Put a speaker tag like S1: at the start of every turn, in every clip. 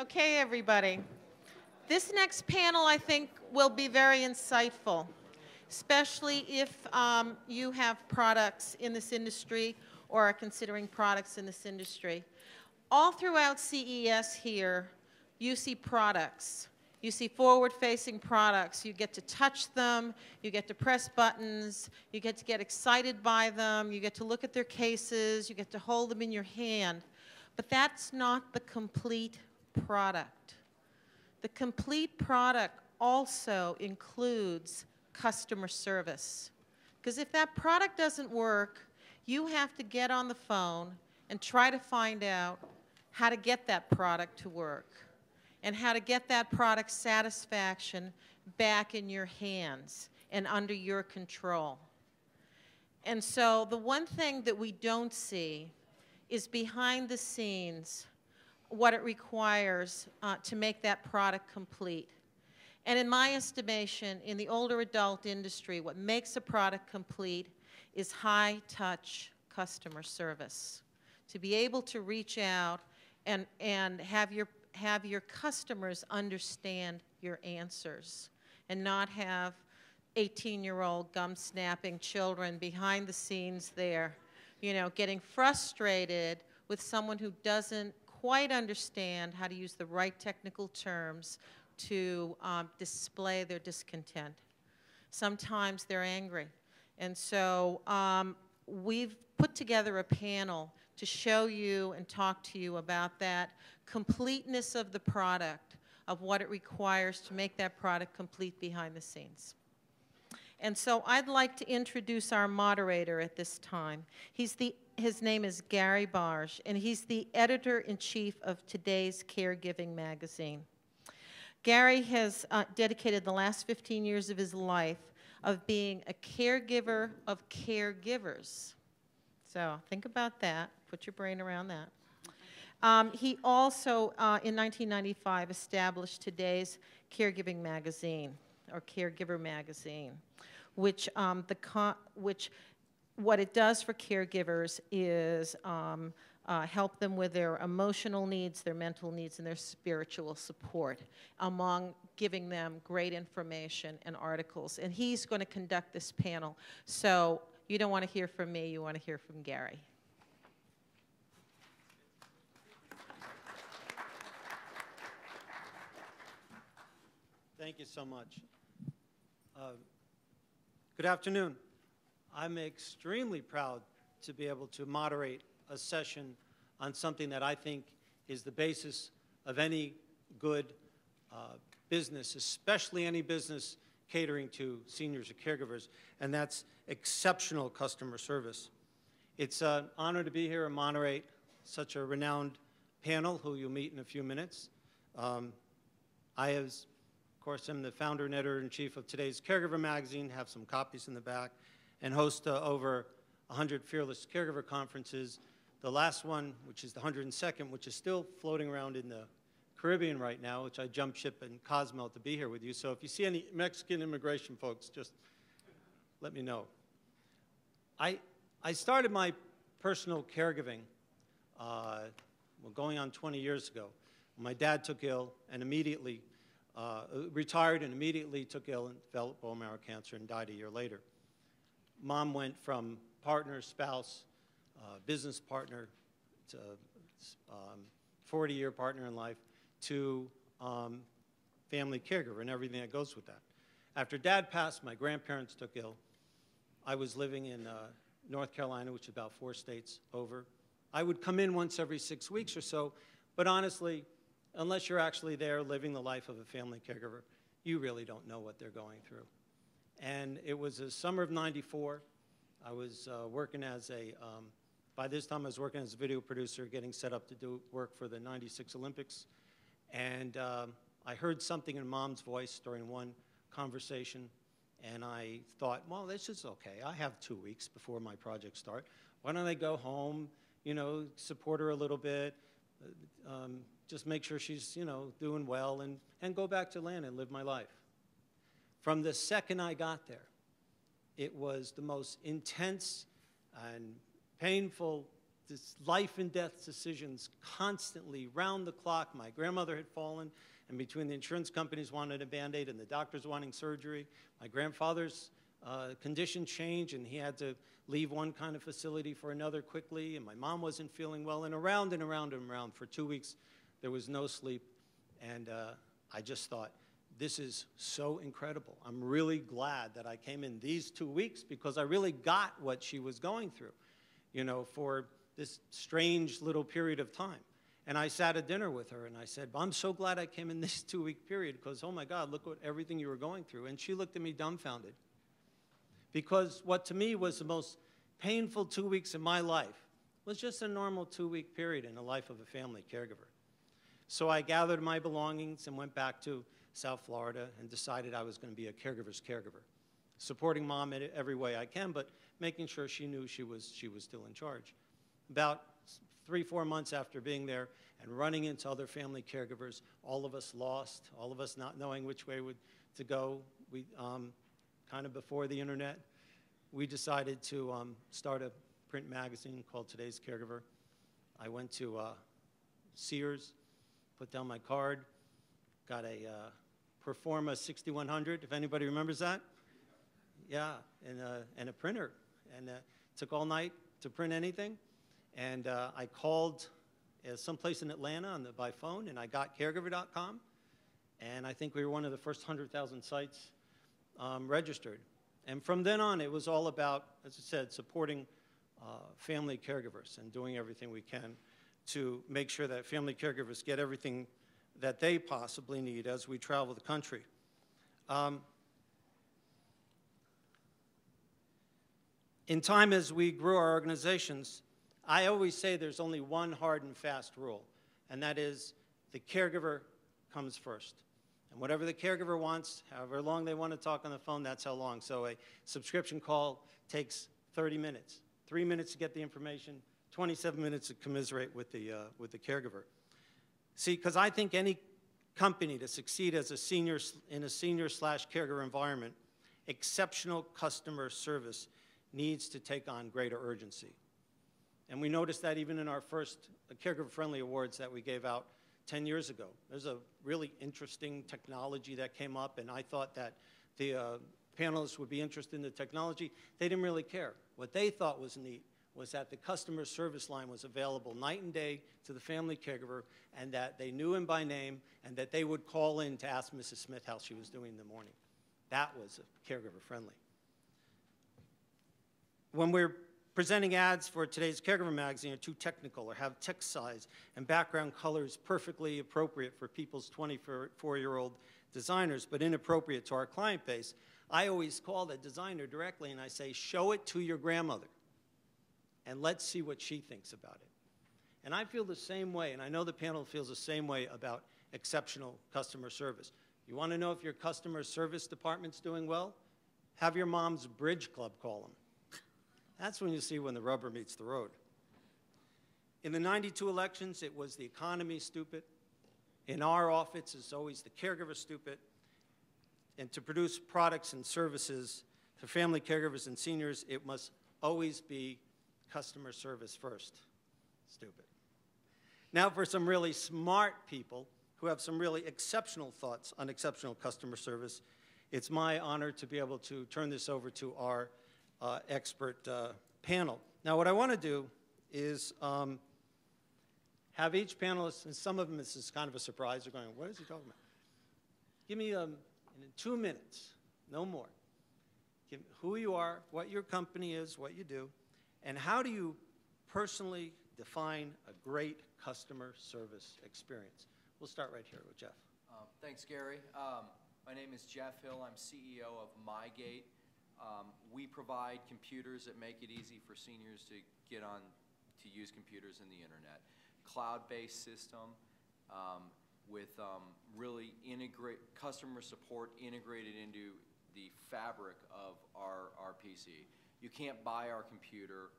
S1: Okay, everybody. This next panel, I think, will be very insightful, especially if you have products in this industry or are considering products in this industry. All throughout CES here, you see products. You see forward-facing products. You get to touch them. You get to press buttons. You get to get excited by them. You get to look at their cases. You get to hold them in your hand. But that's not the complete product. The complete product also includes customer service. Because if that product doesn't work, you have to get on the phone and try to find out how to get that product to work and how to get that product satisfaction back in your hands and under your control. And so the one thing that we don't see is behind the scenes what it requires to make that product complete. And in my estimation, in the older adult industry, what makes a product complete is high-touch customer service. To be able to reach out and have your customers understand your answers and not have 18-year-old gum-snapping children behind the scenes there, you know, getting frustrated with someone who doesn't quite understand how to use the right technical terms to display their discontent. Sometimes they're angry. And so we've put together a panel to show you and talk to you about that completeness of the product, of what it requires to make that product complete behind the scenes. And so I'd like to introduce our moderator at this time. His name is Gary Barg, and he's the editor-in-chief of today's Caregiving magazine. Gary has dedicated the last 15 years of his life of being a caregiver of caregivers. So think about that. Put your brain around that. He also, in 1995, established today's Caregiving magazine, or Caregiver magazine, which what it does for caregivers is help them with their emotional needs, their mental needs, and their spiritual support, among giving them great information and articles. And he's going to conduct this panel. So you don't want to hear from me, you want to hear from Gary.
S2: Thank you so much. Good afternoon. I'm extremely proud to be able to moderate a session on something that I think is the basis of any good business, especially any business catering to seniors or caregivers, and that's exceptional customer service. It's an honor to be here and moderate such a renowned panel who you'll meet in a few minutes. I, of course, am the founder and editor-in-chief of today's Caregiver magazine, have some copies in the back, and host over 100 Fearless Caregiver conferences. The last one, which is the 102nd, which is still floating around in the Caribbean right now, which I jumped ship in Cozumel to be here with you. So if you see any Mexican immigration folks, just let me know. I started my personal caregiving going on 20 years ago. My dad took ill and immediately retired and immediately took ill and developed bone marrow cancer and died a year later. Mom went from partner, spouse, business partner, to 40-year partner in life, to family caregiver and everything that goes with that. After Dad passed, my grandparents took ill. I was living in North Carolina, which is about 4 states over. I would come in once every 6 weeks or so, but honestly, unless you're actually there living the life of a family caregiver, you really don't know what they're going through. And it was the summer of '94. I was working as a, by this time I was working as a video producer, getting set up to do work for the '96 Olympics. And I heard something in Mom's voice during one conversation, and I thought, well, this is okay. I have 2 weeks before my project starts. Why don't I go home, you know, support her a little bit, just make sure she's, you know, doing well, and go back to Atlanta and live my life. From the second I got there, it was the most intense and painful this life and death decisions constantly, round the clock. My grandmother had fallen, and between the insurance companies wanted a Band-Aid and the doctors wanting surgery, my grandfather's condition changed, and he had to leave one kind of facility for another quickly, and my mom wasn't feeling well, and around and around and around. For 2 weeks, there was no sleep, and I just thought, this is so incredible. I'm really glad that I came in these 2 weeks because I really got what she was going through, you know, for this strange little period of time. And I sat at dinner with her and I said, I'm so glad I came in this 2 week period because, oh my God, look what everything you were going through. And she looked at me dumbfounded. Because what to me was the most painful 2 weeks in my life was just a normal 2 week period in the life of a family caregiver. So I gathered my belongings and went back to South Florida and decided I was going to be a caregiver's caregiver, supporting mom in every way I can, but making sure she knew she was still in charge. About 3-4 months after being there and running into other family caregivers, all of us lost, all of us not knowing which way to go. We, kind of before the internet, we decided to start a print magazine called Today's Caregiver. I went to Sears, put down my card, got a Performa 6100, if anybody remembers that. Yeah, and a printer. And it took all night to print anything. And I called someplace in Atlanta by phone, and I got caregiver.com. And I think we were one of the first 100,000 sites registered. And from then on, it was all about, as I said, supporting family caregivers and doing everything we can to make sure that family caregivers get everything that they possibly need as we travel the country. In time as we grew our organizations, I always say there's only one hard and fast rule, and that is the caregiver comes first. And whatever the caregiver wants, however long they want to talk on the phone, that's how long. So a subscription call takes 30 minutes, 3 minutes to get the information, 27 minutes to commiserate with the caregiver. See, because I think any company to succeed as a senior in a senior/caregiver environment, exceptional customer service needs to take on greater urgency. And we noticed that even in our first caregiver-friendly awards that we gave out 10 years ago. There's a really interesting technology that came up, and I thought that the panelists would be interested in the technology. They didn't really care. What they thought was neat was that the customer service line was available night and day to the family caregiver, and that they knew him by name, and that they would call in to ask Mrs. Smith how she was doing in the morning. That was caregiver-friendly. When we're presenting ads for today's Caregiver magazine are too technical or have text size and background colors perfectly appropriate for people's 24-year-old designers, but inappropriate to our client base, I always call the designer directly and I say, show it to your grandmother and let's see what she thinks about it. And I feel the same way, and I know the panel feels the same way about exceptional customer service. You want to know if your customer service department's doing well? Have your mom's bridge club call them. That's when you see when the rubber meets the road. In the '92 elections, it was the economy stupid. In our office, it's always the caregiver stupid. And to produce products and services for family caregivers and seniors, it must always be customer service first. Stupid. Now for some really smart people who have some really exceptional thoughts on exceptional customer service, it's my honor to be able to turn this over to our expert panel. Now what I want to do is have each panelist, and some of them this is kind of a surprise, they're going, what is he talking about? Give me, in 2 minutes, no more, give me who you are, what your company is, what you do, and how do you personally define a great customer service experience. We'll start right here with Jeff.
S3: Thanks, Gary. My name is Jeff Hill. I'm CEO of MYGAIT. We provide computers that make it easy for seniors to get on to use computers and the internet. Cloud-based system with really customer support integrated into the fabric of our PC. You can't buy our computer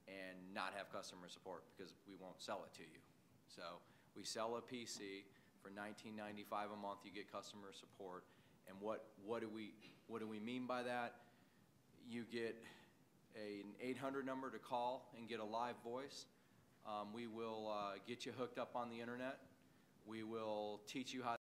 S3: and not have customer support because we won't sell it to you. So we sell a PC for $19.95 a month. You get customer support, and what do we mean by that? You get an 800 number to call and get a live voice. We will get you hooked up on the internet. We will teach you how